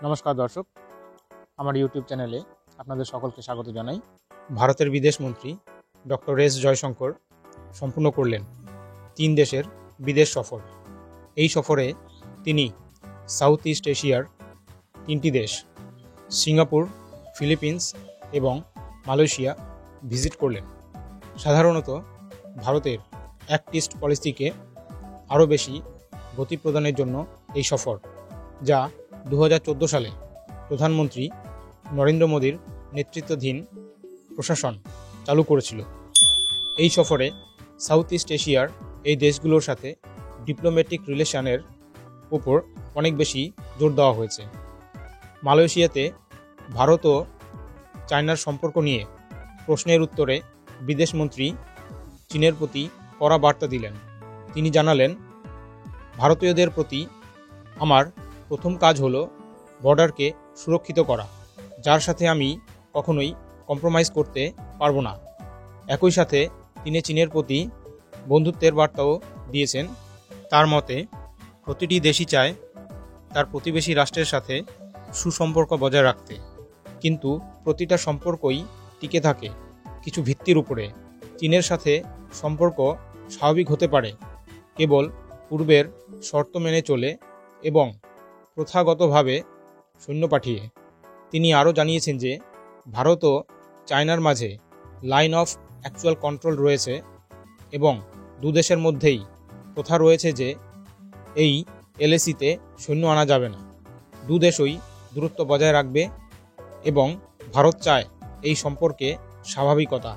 নমস্কার দর্শক, আমার ইউটিউব চ্যানেলে আপনাদের সকলকে স্বাগত জানাই। ভারতের বিদেশমন্ত্রী ডক্টর এস জয়শঙ্কর সম্পূর্ণ করলেন 3 দেশের বিদেশ সফর। এই সফরে তিনি সাউথ ইস্ট এশিয়ার 3টি দেশ সিঙ্গাপুর, ফিলিপিন্স এবং মালয়েশিয়া ভিজিট করলেন। সাধারণত ভারতের অ্যাক্ট ইস্ট পলিসিকে আরও বেশি গতি প্রদানের জন্য এই সফর, যা 2014 সালে প্রধানমন্ত্রী নরেন্দ্র মোদীর নেতৃত্বাধীন প্রশাসন চালু করেছিল। এই সফরে সাউথ ইস্ট এশিয়ার এই দেশগুলোর সাথে ডিপ্লোম্যাটিক রিলেশনের উপর অনেক বেশি জোর দেওয়া হয়েছে। মালয়েশিয়াতে ভারত ও চায়নার সম্পর্ক নিয়ে প্রশ্নের উত্তরে বিদেশমন্ত্রী চীনের প্রতি কড়া বার্তা দিলেন। তিনি জানালেন, ভারতীয়দের প্রতি আমার প্রথম কাজ হলো বর্ডারকে সুরক্ষিত করা, যার সাথে আমি কখনোই কম্প্রোমাইজ করতে পারবো না। একই সাথে তিনি চীনের প্রতি বন্ধুত্বের বার্তাও দিয়েছেন। তার মতে প্রতিটি দেশই চায় তার প্রতিবেশী রাষ্ট্রের সাথে সুসম্পর্ক বজায় রাখতে, কিন্তু প্রতিটা সম্পর্কই টিকে থাকে কিছু ভিত্তির উপরে। চীনের সাথে সম্পর্ক স্বাভাবিক হতে পারে কেবল পূর্বের শর্ত মেনে চলে এবং প্রথাগতভাবে সৈন্য পাঠিয়ে। তিনি আরও জানিয়েছেন যে ভারত ও চায়নার মাঝে লাইন অফ অ্যাকচুয়াল কন্ট্রোল রয়েছে এবং দুদেশের মধ্যেই প্রথা রয়েছে যে এই এলএসিতে সৈন্য আনা যাবে না। দুদেশই দূরত্ব বজায় রাখবে এবং ভারত চায় এই সম্পর্কে স্বাভাবিকতা।